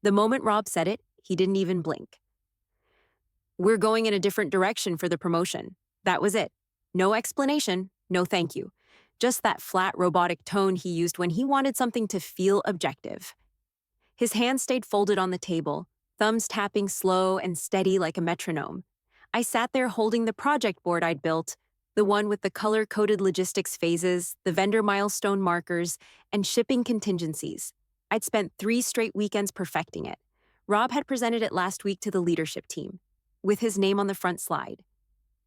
The moment Rob said it, he didn't even blink. "We're going in a different direction for the promotion." That was it. No explanation, no thank you. Just that flat robotic tone he used when he wanted something to feel objective. His hands stayed folded on the table, thumbs tapping slow and steady like a metronome. I sat there holding the project board I'd built, the one with the color-coded logistics phases, the vendor milestone markers, and shipping contingencies. I'd spent 3 straight weekends perfecting it. Rob had presented it last week to the leadership team, with his name on the front slide.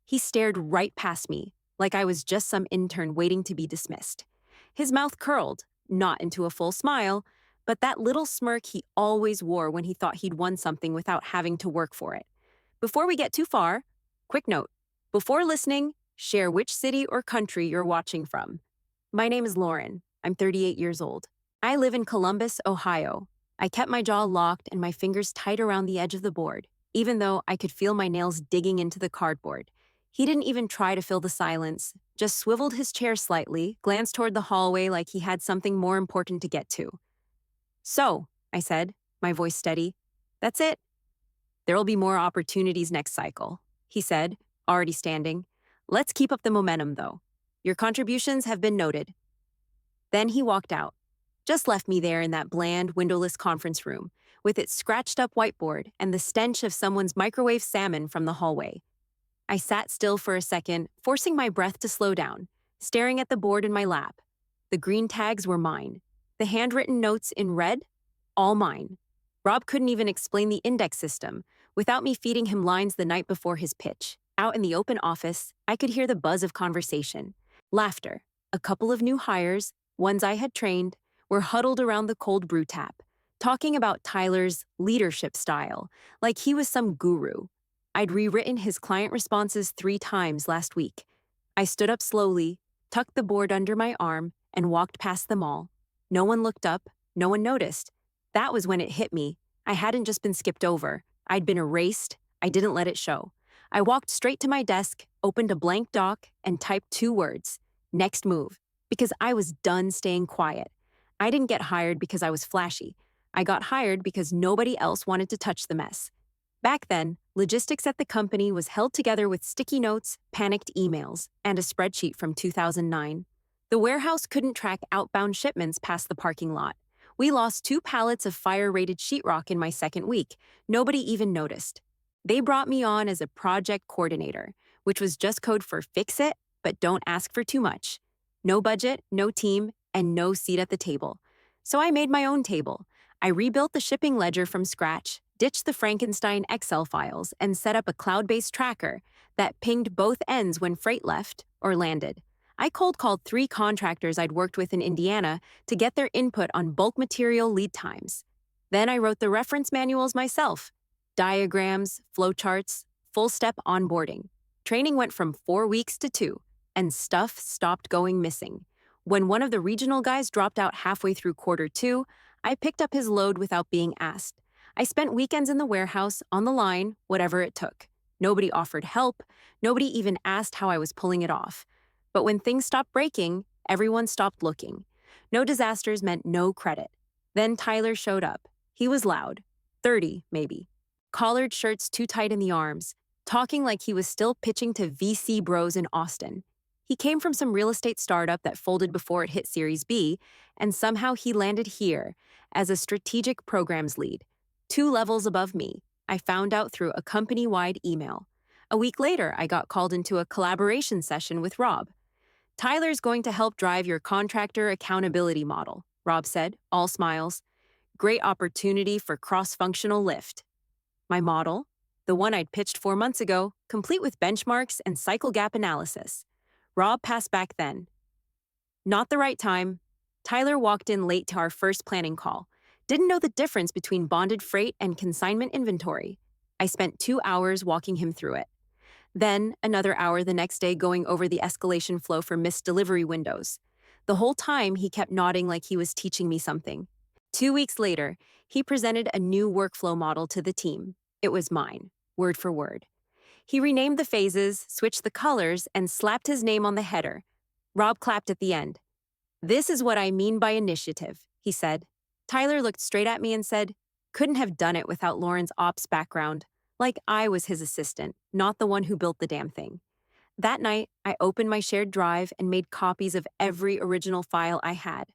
He stared right past me, like I was just some intern waiting to be dismissed. His mouth curled, not into a full smile, but that little smirk he always wore when he thought he'd won something without having to work for it. Before we get too far, quick note. Before listening, share which city or country you're watching from. My name is Lauren. I'm 38 years old. I live in Columbus, Ohio. I kept my jaw locked and my fingers tight around the edge of the board, even though I could feel my nails digging into the cardboard. He didn't even try to fill the silence, just swiveled his chair slightly, glanced toward the hallway like he had something more important to get to. "So," I said, my voice steady, "that's it. There'll be more opportunities next cycle," he said, already standing. "Let's keep up the momentum, though. Your contributions have been noted." Then he walked out, just left me there in that bland, windowless conference room, with its scratched-up whiteboard and the stench of someone's microwave salmon from the hallway. I sat still for a second, forcing my breath to slow down, staring at the board in my lap. The green tags were mine. The handwritten notes in red, all mine. Rob couldn't even explain the index system without me feeding him lines the night before his pitch. Out in the open office, I could hear the buzz of conversation. Laughter. A couple of new hires, ones I had trained, were huddled around the cold brew tap, talking about Tyler's leadership style, like he was some guru. I'd rewritten his client responses 3 times last week. I stood up slowly, tucked the board under my arm, and walked past them all. No one looked up, no one noticed. That was when it hit me. I hadn't just been skipped over. I'd been erased. I didn't let it show. I walked straight to my desk, opened a blank doc, and typed 2 words, "Next move," because I was done staying quiet. I didn't get hired because I was flashy. I got hired because nobody else wanted to touch the mess. Back then, logistics at the company was held together with sticky notes, panicked emails, and a spreadsheet from 2009. The warehouse couldn't track outbound shipments past the parking lot. We lost 2 pallets of fire-rated sheetrock in my second week. Nobody even noticed. They brought me on as a project coordinator, which was just code for fix it, but don't ask for too much. No budget, no team, and no seat at the table. So I made my own table. I rebuilt the shipping ledger from scratch, ditched the Frankenstein Excel files, and set up a cloud-based tracker that pinged both ends when freight left or landed. I cold-called 3 contractors I'd worked with in Indiana to get their input on bulk material lead times. Then I wrote the reference manuals myself. Diagrams, flowcharts, full-step onboarding. Training went from 4 weeks to 2, and stuff stopped going missing. When one of the regional guys dropped out halfway through Q2, I picked up his load without being asked. I spent weekends in the warehouse, on the line, whatever it took. Nobody offered help. Nobody even asked how I was pulling it off. But when things stopped breaking, everyone stopped looking. No disasters meant no credit. Then Tyler showed up. He was loud. 30, maybe. Collared shirts too tight in the arms, talking like he was still pitching to VC bros in Austin. He came from some real estate startup that folded before it hit Series B, and somehow he landed here as a strategic programs lead. 2 levels above me, I found out through a company-wide email. A week later, I got called into a collaboration session with Rob. "Tyler's going to help drive your contractor accountability model," Rob said, all smiles. "Great opportunity for cross-functional lift." My model? The one I'd pitched 4 months ago, complete with benchmarks and cycle gap analysis. Rob passed back then. Not the right time. Tyler walked in late to our first planning call. Didn't know the difference between bonded freight and consignment inventory. I spent 2 hours walking him through it. Then, another hour the next day going over the escalation flow for missed delivery windows. The whole time, he kept nodding like he was teaching me something. 2 weeks later, he presented a new workflow model to the team. It was mine, word for word. He renamed the phases, switched the colors, and slapped his name on the header. Rob clapped at the end. "This is what I mean by initiative," he said. Tyler looked straight at me and said, Couldn't have done it without Lauren's ops background. Like I was his assistant, not the one who built the damn thing. That night, I opened my shared drive and made copies of every original file I had.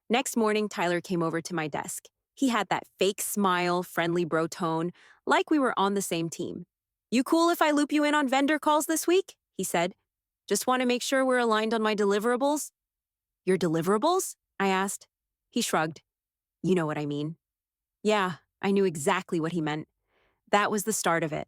Next morning, Tyler came over to my desk. He had that fake smile, friendly bro tone, like we were on the same team. "You cool if I loop you in on vendor calls this week?" he said. "Just want to make sure we're aligned on my deliverables." "Your deliverables?" I asked. He shrugged. "You know what I mean." Yeah, I knew exactly what he meant. That was the start of it.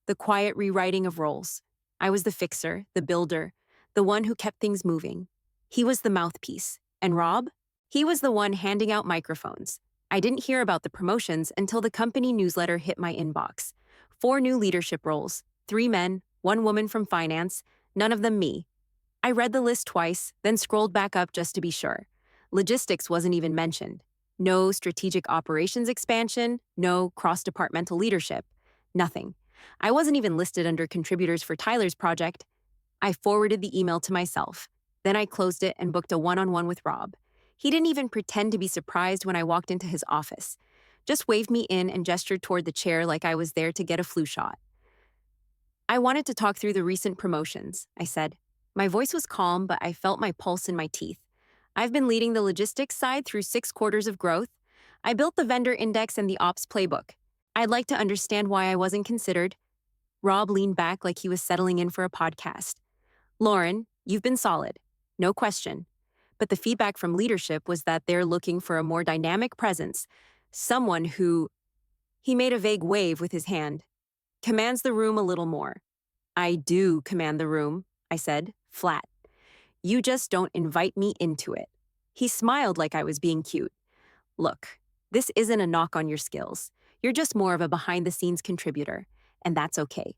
The quiet rewriting of roles. I was the fixer, the builder, the one who kept things moving. He was the mouthpiece. And Rob? He was the one handing out microphones. I didn't hear about the promotions until the company newsletter hit my inbox. 4 new leadership roles, 3 men, 1 woman from finance, none of them me. I read the list twice, then scrolled back up just to be sure. Logistics wasn't even mentioned. No strategic operations expansion, no cross-departmental leadership, nothing. I wasn't even listed under contributors for Tyler's project. I forwarded the email to myself. Then I closed it and booked a one-on-one with Rob. He didn't even pretend to be surprised when I walked into his office. Just waved me in and gestured toward the chair like I was there to get a flu shot. "I wanted to talk through the recent promotions," I said. My voice was calm, but I felt my pulse in my teeth. "I've been leading the logistics side through 6 quarters of growth. I built the vendor index and the ops playbook. I'd like to understand why I wasn't considered." Rob leaned back like he was settling in for a podcast. "Lauren, you've been solid. No question. But the feedback from leadership was that they're looking for a more dynamic presence. Someone who," he made a vague wave with his hand, "commands the room a little more." "I do command the room," I said, flat. "You just don't invite me into it." He smiled like I was being cute. "Look, this isn't a knock on your skills. You're just more of a behind-the-scenes contributor, and that's okay."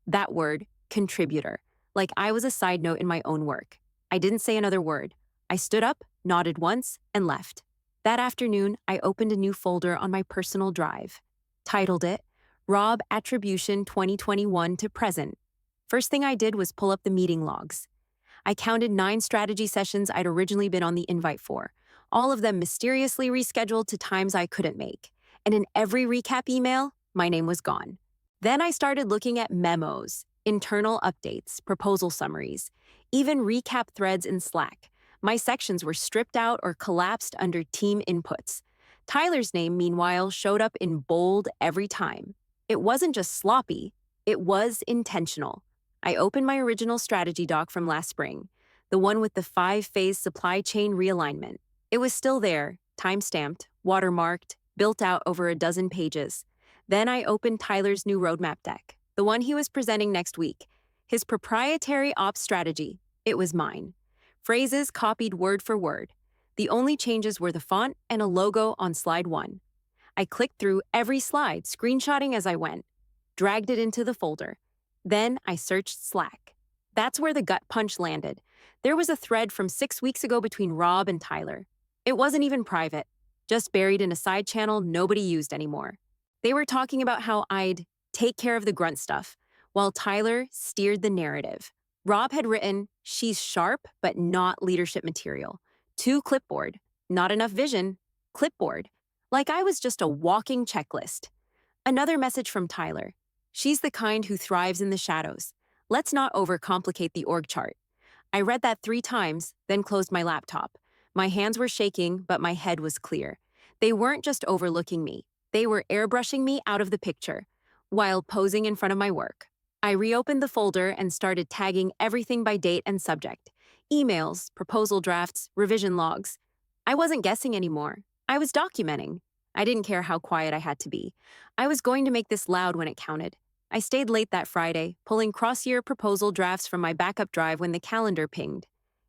That word, contributor, like I was a side note in my own work. I didn't say another word. I stood up, nodded once, and left. That afternoon, I opened a new folder on my personal drive. Titled it, Rob Attribution 2021 to Present. First thing I did was pull up the meeting logs. I counted 9 strategy sessions I'd originally been on the invite for, all of them mysteriously rescheduled to times I couldn't make. And in every recap email, my name was gone. Then I started looking at memos, internal updates, proposal summaries, even recap threads in Slack. My sections were stripped out or collapsed under team inputs. Tyler's name, meanwhile, showed up in bold every time. It wasn't just sloppy, it was intentional. I opened my original strategy doc from last spring, the one with the 5-phase supply chain realignment. It was still there, time-stamped, watermarked, built out over a dozen pages. Then I opened Tyler's new roadmap deck, the one he was presenting next week. His proprietary ops strategy. It was mine. Phrases copied word for word. The only changes were the font and a logo on slide 1. I clicked through every slide, screenshotting as I went, dragged it into the folder. Then I searched Slack. That's where the gut punch landed. There was a thread from 6 weeks ago between Rob and Tyler. It wasn't even private, just buried in a side channel nobody used anymore. They were talking about how I'd take care of the grunt stuff, while Tyler steered the narrative. Rob had written, "She's sharp, but not leadership material." 2 clipboard. Not enough vision. Clipboard. Like I was just a walking checklist. Another message from Tyler. "She's the kind who thrives in the shadows. Let's not overcomplicate the org chart." I read that 3 times, then closed my laptop. My hands were shaking, but my head was clear. They weren't just overlooking me. They were airbrushing me out of the picture, while posing in front of my work. I reopened the folder and started tagging everything by date and subject. Emails, proposal drafts, revision logs. I wasn't guessing anymore. I was documenting. I didn't care how quiet I had to be. I was going to make this loud when it counted. I stayed late that Friday, pulling cross-year proposal drafts from my backup drive when the calendar pinged.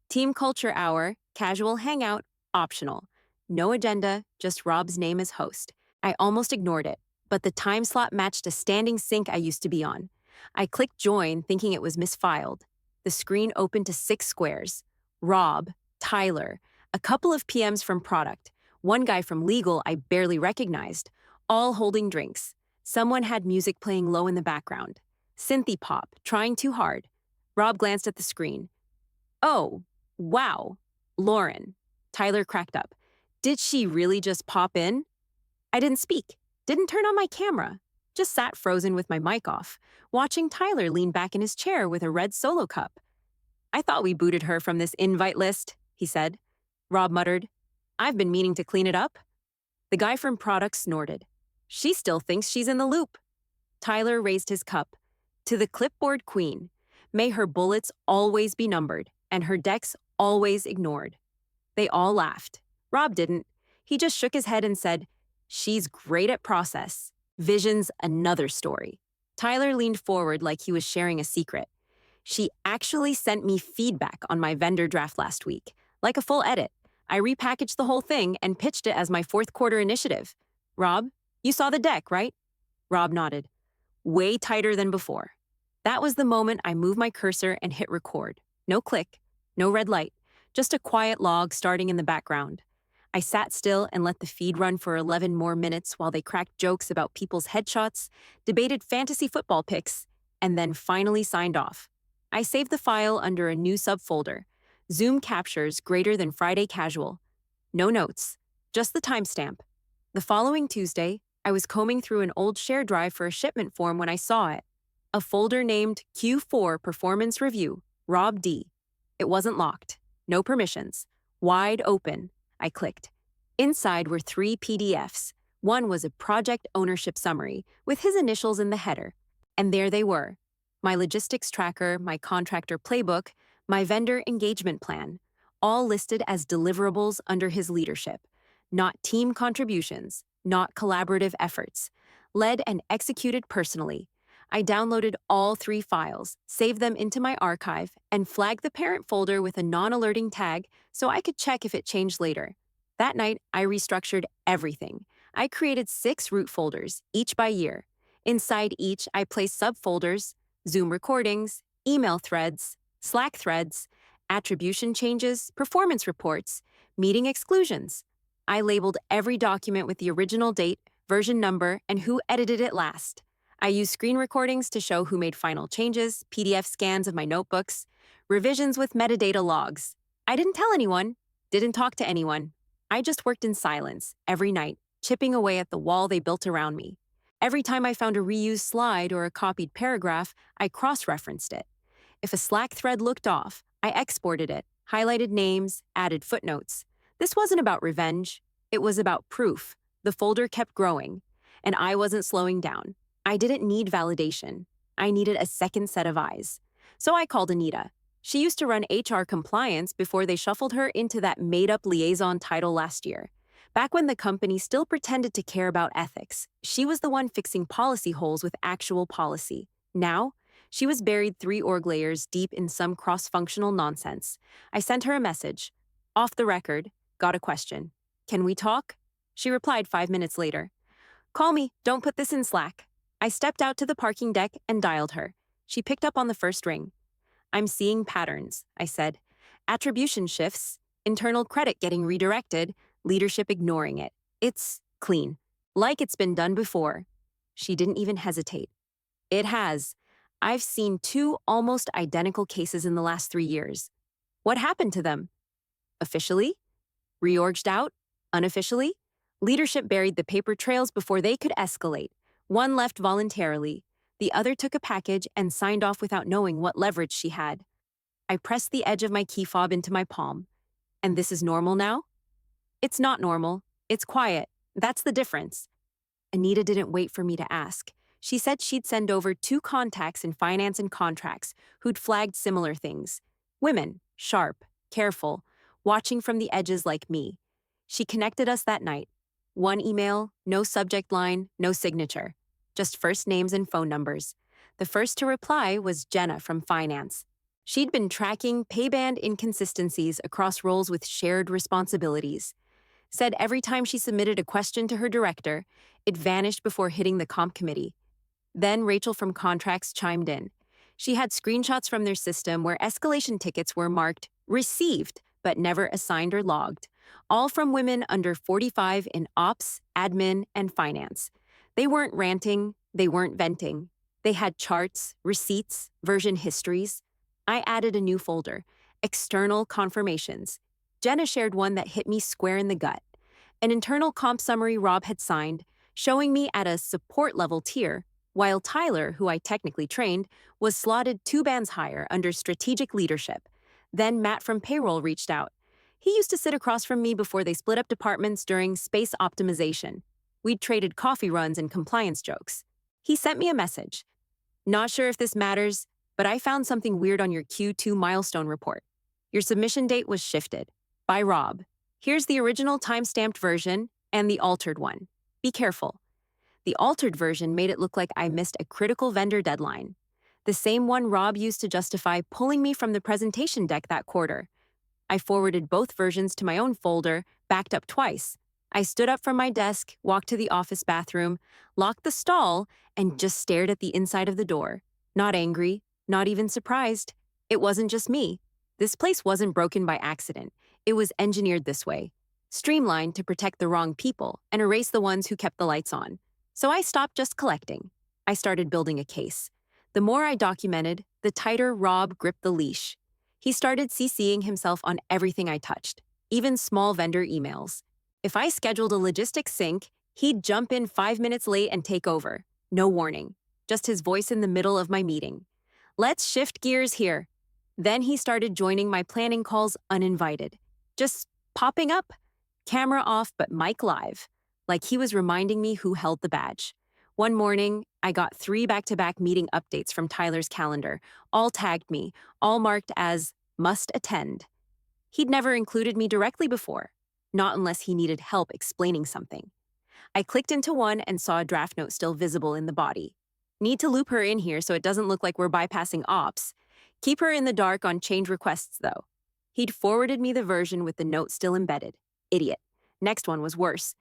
Team culture hour, casual hangout, optional. No agenda, just Rob's name as host. I almost ignored it, but the time slot matched a standing sync I used to be on. I clicked join, thinking it was misfiled. The screen opened to 6 squares. Rob, Tyler, a couple of PMs from product, one guy from legal I barely recognized, all holding drinks. Someone had music playing low in the background. Synthy pop, trying too hard. Rob glanced at the screen. "Oh, wow, Lauren." Tyler cracked up. "Did she really just pop in?" I didn't speak. Didn't turn on my camera. Just sat frozen with my mic off, watching Tyler lean back in his chair with a red Solo cup. I thought we booted her from this invite list, he said. Rob muttered, I've been meaning to clean it up. The guy from product snorted. She still thinks she's in the loop. Tyler raised his cup. To the clipboard queen, may her bullets always be numbered and her decks always ignored. They all laughed. Rob didn't. He just shook his head and said, she's great at process. Vision's another story. Tyler leaned forward like he was sharing a secret. She actually sent me feedback on my vendor draft last week, like a full edit. I repackaged the whole thing and pitched it as my fourth quarter initiative. Rob, you saw the deck, right? Rob nodded. Way tighter than before. That was the moment I moved my cursor and hit record. No click, no red light, just a quiet log starting in the background. I sat still and let the feed run for 11 more minutes while they cracked jokes about people's headshots, debated fantasy football picks, and then finally signed off. I saved the file under a new subfolder, Zoom captures greater than Friday casual. No notes, just the timestamp. The following Tuesday, I was combing through an old share drive for a shipment form when I saw it. A folder named Q4 Performance Review, Rob D. It wasn't locked. No permissions. Wide open. I clicked. Inside were 3 PDFs. One was a project ownership summary with his initials in the header. And there they were. My logistics tracker, my contractor playbook, my vendor engagement plan, all listed as deliverables under his leadership. Not team contributions, not collaborative efforts. Led and executed personally. I downloaded all 3 files, saved them into my archive, and flagged the parent folder with a non-alerting tag so I could check if it changed later. That night, I restructured everything. I created 6 root folders, each by year. Inside each, I placed subfolders, Zoom recordings, email threads, Slack threads, attribution changes, performance reports, meeting exclusions. I labeled every document with the original date, version number, and who edited it last. I used screen recordings to show who made final changes, PDF scans of my notebooks, revisions with metadata logs. I didn't tell anyone, didn't talk to anyone. I just worked in silence, every night, chipping away at the wall they built around me. Every time I found a reused slide or a copied paragraph, I cross-referenced it. If a Slack thread looked off, I exported it, highlighted names, added footnotes. This wasn't about revenge. It was about proof. The folder kept growing, and I wasn't slowing down. I didn't need validation. I needed a second set of eyes. So I called Anita. She used to run HR compliance before they shuffled her into that made-up liaison title last year. Back when the company still pretended to care about ethics, she was the one fixing policy holes with actual policy. Now, she was buried 3 org layers deep in some cross-functional nonsense. I sent her a message. Off the record, got a question. Can we talk? She replied 5 minutes later. Call me, don't put this in Slack. I stepped out to the parking deck and dialed her. She picked up on the first ring. I'm seeing patterns, I said. Attribution shifts, internal credit getting redirected, leadership ignoring it. It's clean. Like it's been done before. She didn't even hesitate. It has. I've seen 2 almost identical cases in the last 3 years. What happened to them? Officially? Reorged out? Unofficially? Leadership buried the paper trails before they could escalate. One left voluntarily. The other took a package and signed off without knowing what leverage she had. I pressed the edge of my key fob into my palm. And this is normal now? It's not normal. It's quiet. That's the difference. Anita didn't wait for me to ask. She said she'd send over 2 contacts in finance and contracts who'd flagged similar things. Women, sharp, careful, watching from the edges like me. She connected us that night. 1 email, no subject line, no signature. Just first names and phone numbers. The first to reply was Jenna from finance. She'd been tracking pay band inconsistencies across roles with shared responsibilities. Said every time she submitted a question to her director, it vanished before hitting the comp committee. Then Rachel from contracts chimed in. She had screenshots from their system where escalation tickets were marked received, but never assigned or logged. All from women under 45 in ops, admin, and finance. They weren't ranting, they weren't venting. They had charts, receipts, version histories. I added a new folder, external confirmations. Jenna shared one that hit me square in the gut. An internal comp summary Rob had signed, showing me at a support level tier, while Tyler, who I technically trained, was slotted 2 bands higher under strategic leadership. Then Matt from payroll reached out. He used to sit across from me before they split up departments during space optimization. We'd traded coffee runs and compliance jokes. He sent me a message. Not sure if this matters, but I found something weird on your Q2 milestone report. Your submission date was shifted. By Rob. Here's the original time-stamped version and the altered one. Be careful. The altered version made it look like I missed a critical vendor deadline. The same one Rob used to justify pulling me from the presentation deck that quarter. I forwarded both versions to my own folder, backed up twice. I stood up from my desk, walked to the office bathroom, locked the stall, and just stared at the inside of the door. Not angry, not even surprised. It wasn't just me. This place wasn't broken by accident. It was engineered this way, streamlined to protect the wrong people and erase the ones who kept the lights on. So I stopped just collecting. I started building a case. The more I documented, the tighter Rob gripped the leash. He started CCing himself on everything I touched, even small vendor emails. If I scheduled a logistics sync, he'd jump in 5 minutes late and take over. No warning, just his voice in the middle of my meeting. Let's shift gears here. Then he started joining my planning calls uninvited. Just popping up, camera off but mic live, like he was reminding me who held the badge. One morning, I got 3 back-to-back meeting updates from Tyler's calendar, all tagged me, all marked as must attend. He'd never included me directly before, not unless he needed help explaining something. I clicked into one and saw a draft note still visible in the body. Need to loop her in here so it doesn't look like we're bypassing ops. Keep her in the dark on change requests, though. He'd forwarded me the version with the note still embedded. Idiot. Next one was worse.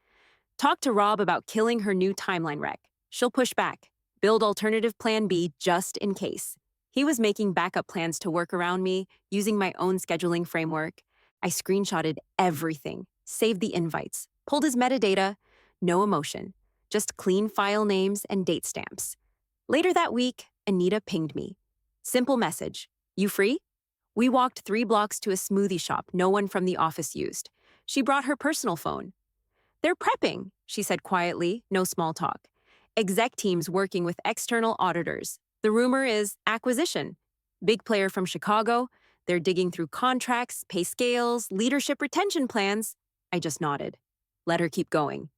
Talk to Rob about killing her new timeline rec. She'll push back. Build alternative plan B just in case. He was making backup plans to work around me, using my own scheduling framework. I screenshotted everything, saved the invites, pulled his metadata. No emotion, just clean file names and date stamps. Later that week, Anita pinged me. Simple message. You free? We walked 3 blocks to a smoothie shop no one from the office used. She brought her personal phone. They're prepping, she said quietly, no small talk. Exec teams working with external auditors. The rumor is acquisition. Big player from Chicago. They're digging through contracts, pay scales, leadership retention plans. I just nodded. Let her keep going.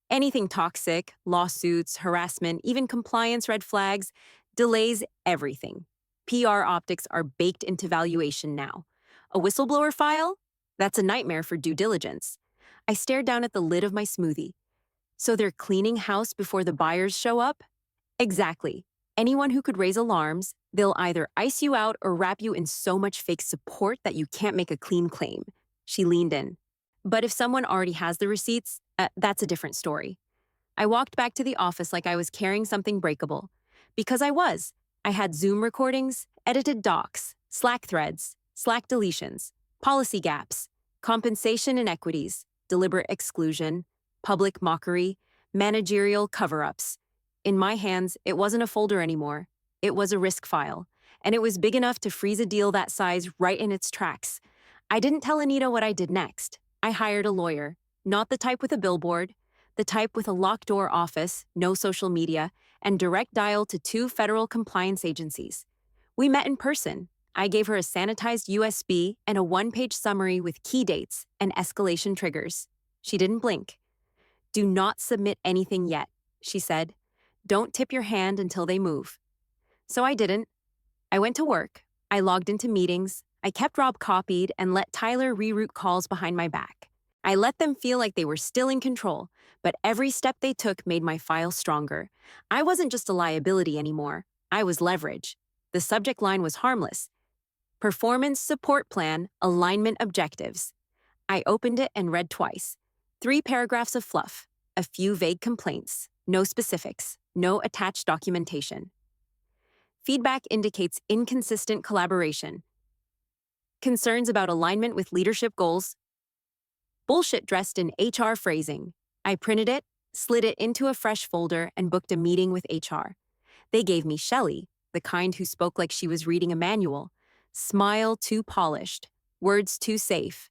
Anything toxic, lawsuits, harassment, even compliance red flags, delays everything. PR optics are baked into valuation now. A whistleblower file? That's a nightmare for due diligence. I stared down at the lid of my smoothie. So they're cleaning house before the buyers show up? Exactly. Anyone who could raise alarms, they'll either ice you out or wrap you in so much fake support that you can't make a clean claim. She leaned in. But if someone already has the receipts, that's a different story. I walked back to the office like I was carrying something breakable. Because I was. I had Zoom recordings, edited docs, Slack threads, Slack deletions, policy gaps, compensation inequities, deliberate exclusion, public mockery, managerial cover-ups. In my hands, it wasn't a folder anymore. It was a risk file, and it was big enough to freeze a deal that size right in its tracks. I didn't tell Anita what I did next. I hired a lawyer, not the type with a billboard, the type with a locked door office, no social media, and direct dial to 2 federal compliance agencies. We met in person. I gave her a sanitized USB and a 1-page summary with key dates and escalation triggers. She didn't blink. Do not submit anything yet, she said. Don't tip your hand until they move. So I didn't. I went to work. I logged into meetings. I kept Rob copied and let Tyler reroute calls behind my back. I let them feel like they were still in control, but every step they took made my file stronger. I wasn't just a liability anymore. I was leverage. The subject line was harmless. Performance Support Plan, Alignment Objectives. I opened it and read twice. 3 paragraphs of fluff, a few vague complaints, no specifics, no attached documentation. Feedback indicates inconsistent collaboration. Concerns about alignment with leadership goals. Bullshit dressed in HR phrasing. I printed it, slid it into a fresh folder, and booked a meeting with HR. They gave me Shelley, the kind who spoke like she was reading a manual. Smile too polished, words too safe.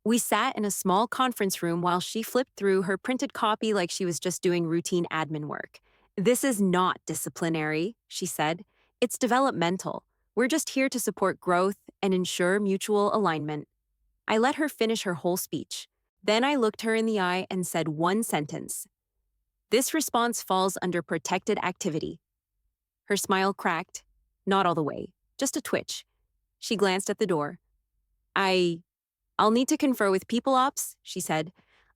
We sat in a small conference room while she flipped through her printed copy like she was just doing routine admin work. "This is not disciplinary," she said. "It's developmental. We're just here to support growth and ensure mutual alignment." I let her finish her whole speech. Then I looked her in the eye and said one sentence. "This response falls under protected activity." Her smile cracked, not all the way, just a twitch. She glanced at the door. I'll need to confer with People Ops," she said.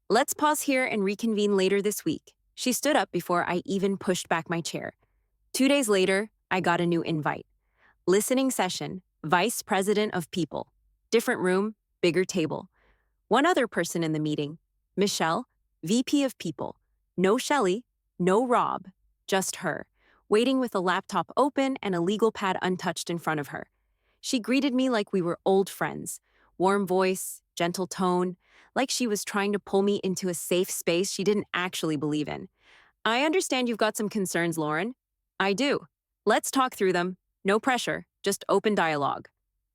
"Let's pause here and reconvene later this week." She stood up before I even pushed back my chair. 2 days later, I got a new invite. Listening session, Vice President of People. Different room, bigger table. One other person in the meeting, Michelle, VP of People. No Shelley, no Rob, just her, waiting with a laptop open and a legal pad untouched in front of her. She greeted me like we were old friends. Warm voice, gentle tone, like she was trying to pull me into a safe space she didn't actually believe in. "I understand you've got some concerns, Lauren." "I do. Let's talk through them. No pressure, just open dialogue."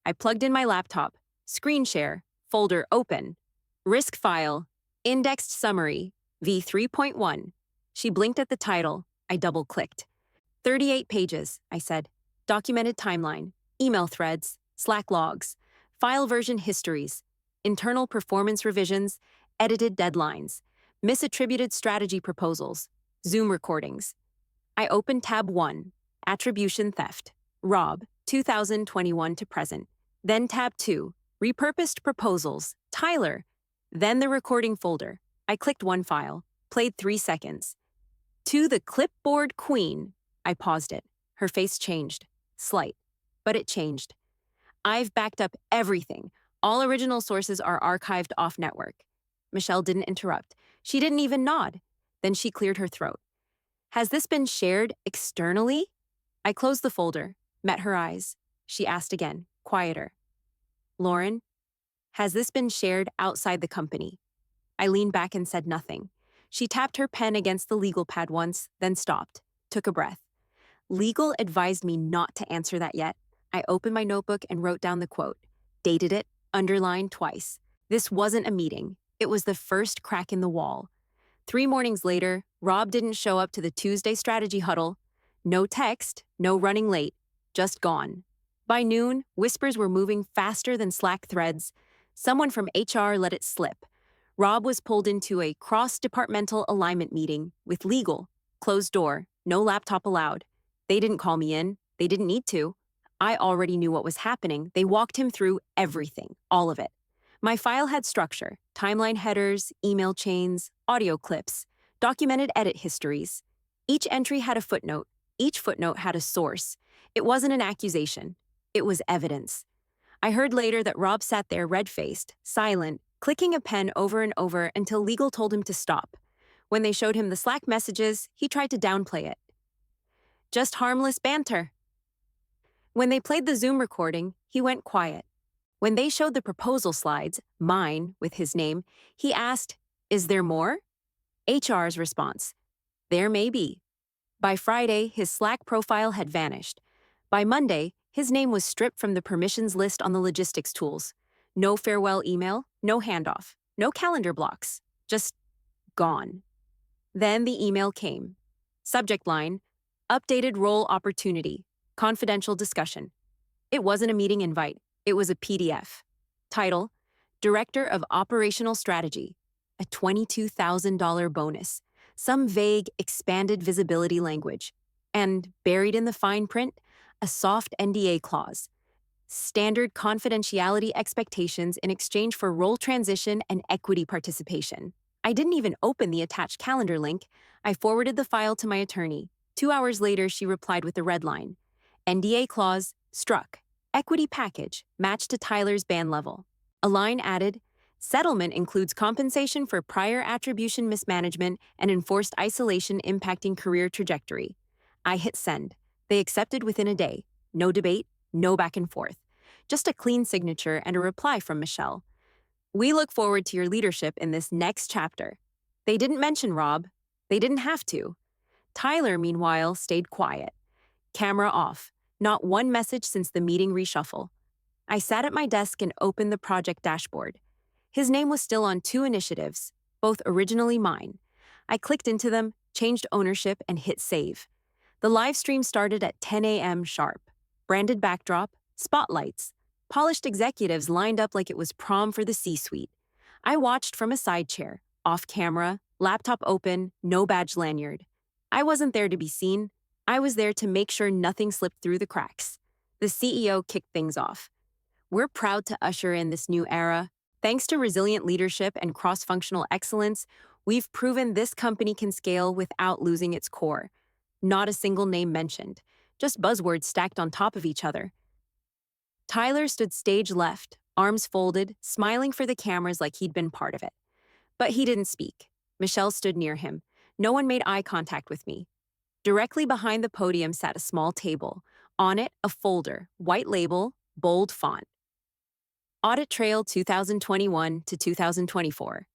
I plugged in my laptop. Screen share, folder open. Risk file, indexed summary, V3.1. She blinked at the title. I double-clicked. 38 pages, I said. Documented timeline, email threads, Slack logs, file version histories, internal performance revisions, edited deadlines, misattributed strategy proposals, Zoom recordings. I opened tab 1, Attribution Theft, Rob, 2021 to present. Then tab 2, Repurposed Proposals, Tyler. Then the recording folder. I clicked one file, played 3 seconds. "To the clipboard queen." I paused it. Her face changed. Slight. But it changed. "I've backed up everything. All original sources are archived off-network." Michelle didn't interrupt. She didn't even nod. Then she cleared her throat. "Has this been shared externally?" I closed the folder, met her eyes. She asked again, quieter. "Lauren, has this been shared outside the company?" I leaned back and said nothing. She tapped her pen against the legal pad once, then stopped, took a breath. "Legal advised me not to answer that yet." I opened my notebook and wrote down the quote, dated it, underlined twice. This wasn't a meeting. It was the first crack in the wall. 3 mornings later, Rob didn't show up to the Tuesday strategy huddle. No text, no running late, just gone. By noon, whispers were moving faster than Slack threads. Someone from HR let it slip. Rob was pulled into a cross-departmental alignment meeting with legal, closed door, no laptop allowed. They didn't call me in. They didn't need to. I already knew what was happening. They walked him through everything, all of it. My file had structure, timeline headers, email chains, audio clips, documented edit histories. Each entry had a footnote. Each footnote had a source. It wasn't an accusation. It was evidence. I heard later that Rob sat there red-faced, silent, clicking a pen over and over until legal told him to stop. When they showed him the Slack messages, he tried to downplay it. "Just harmless banter." When they played the Zoom recording, he went quiet. When they showed the proposal slides, mine, with his name, he asked, "Is there more?" HR's response, "There may be." By Friday, his Slack profile had vanished. By Monday, his name was stripped from the permissions list on the logistics tools. No farewell email, no handoff, no calendar blocks, just gone. Then the email came. Subject line, "Updated role opportunity, confidential discussion." It wasn't a meeting invite. It was a PDF. Title, Director of Operational Strategy, a $22,000 bonus, some vague, expanded visibility language, and buried in the fine print, a soft NDA clause. Standard confidentiality expectations in exchange for role transition and equity participation. I didn't even open the attached calendar link. I forwarded the file to my attorney. 2 hours later, she replied with a red line. NDA clause, struck. Equity package, matched to Tyler's band level. A line added, settlement includes compensation for prior attribution mismanagement and enforced isolation impacting career trajectory. I hit send. They accepted within a day. No debate, no back and forth. Just a clean signature and a reply from Michelle. "We look forward to your leadership in this next chapter." They didn't mention Rob. They didn't have to. Tyler, meanwhile, stayed quiet. Camera off. Not one message since the meeting reshuffle. I sat at my desk and opened the project dashboard. His name was still on two initiatives, both originally mine. I clicked into them, changed ownership, and hit save. The live stream started at 10 a.m. sharp. Branded backdrop, spotlights, polished executives lined up like it was prom for the C-suite. I watched from a side chair, off camera, laptop open, no badge lanyard. I wasn't there to be seen. I was there to make sure nothing slipped through the cracks. The CEO kicked things off. We're proud to usher in this new era. Thanks to resilient leadership and cross-functional excellence, we've proven this company can scale without losing its core. Not a single name mentioned, just buzzwords stacked on top of each other. Tyler stood stage left, arms folded, smiling for the cameras like he'd been part of it. But he didn't speak. Michelle stood near him. No one made eye contact with me. Directly behind the podium sat a small table. On it, a folder, white label, bold font. Audit Trail 2021 to 2024.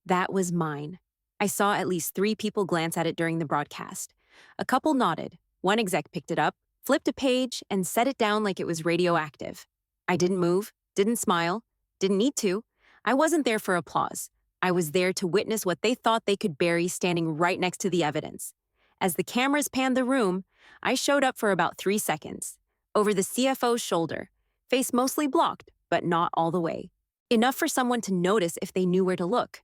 That was mine. I saw at least 3 people glance at it during the broadcast. A couple nodded. One exec picked it up, flipped a page, and set it down like it was radioactive. I didn't move, didn't smile, didn't need to. I wasn't there for applause. I was there to witness what they thought they could bury standing right next to the evidence. As the cameras panned the room, I showed up for about 3 seconds. Over the CFO's shoulder, face mostly blocked, but not all the way. Enough for someone to notice if they knew where to look.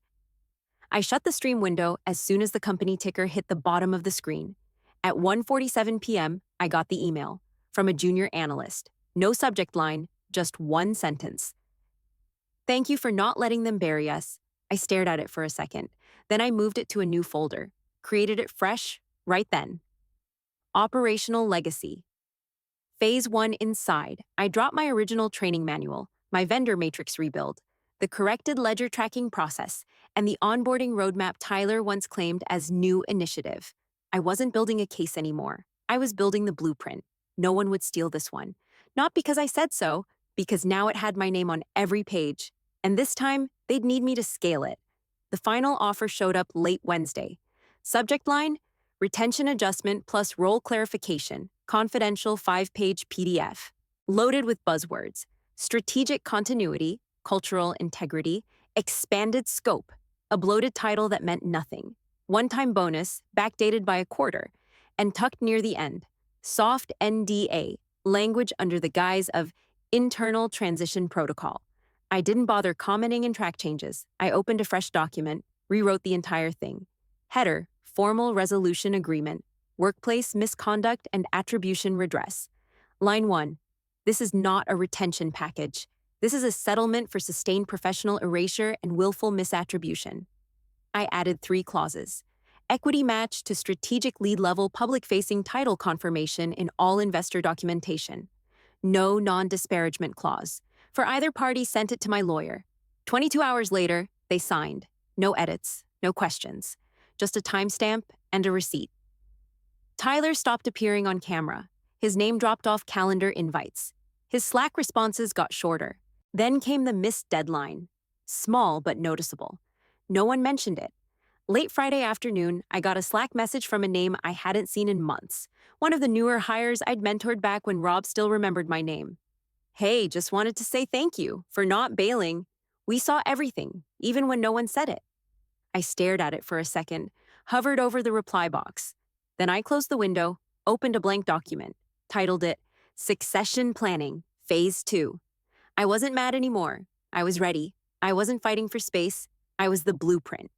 I shut the stream window as soon as the company ticker hit the bottom of the screen. At 1:47 p.m., I got the email from a junior analyst. No subject line, just one sentence. Thank you for not letting them bury us. I stared at it for a second. Then I moved it to a new folder, created it fresh, right then. Operational Legacy. Phase 1 inside. I dropped my original training manual, my vendor matrix rebuild, the corrected ledger tracking process, and the onboarding roadmap Tyler once claimed as new initiative. I wasn't building a case anymore. I was building the blueprint. No one would steal this one. Not because I said so, because now it had my name on every page. And this time, they'd need me to scale it. The final offer showed up late Wednesday. Subject line, retention adjustment plus role clarification, confidential 5-page PDF. Loaded with buzzwords, strategic continuity, cultural integrity, expanded scope, a bloated title that meant nothing, one-time bonus, backdated by a quarter, and tucked near the end, soft NDA, language under the guise of internal transition protocol. I didn't bother commenting in track changes. I opened a fresh document, rewrote the entire thing. Header, formal resolution agreement, workplace misconduct and attribution redress. Line 1, this is not a retention package. This is a settlement for sustained professional erasure and willful misattribution. I added 3 clauses. Equity match to strategic lead-level public-facing title confirmation in all investor documentation. No non-disparagement clause. For either party, sent it to my lawyer. 22 hours later, they signed. No edits, no questions. Just a timestamp and a receipt. Tyler stopped appearing on camera. His name dropped off calendar invites. His Slack responses got shorter. Then came the missed deadline. Small but noticeable. No one mentioned it. Late Friday afternoon, I got a Slack message from a name I hadn't seen in months. One of the newer hires I'd mentored back when Rob still remembered my name. Hey, just wanted to say thank you for not bailing. We saw everything, even when no one said it. I stared at it for a second, hovered over the reply box. Then I closed the window, opened a blank document, titled it Succession Planning, Phase 2. I wasn't mad anymore. I was ready. I wasn't fighting for space. I was the blueprint.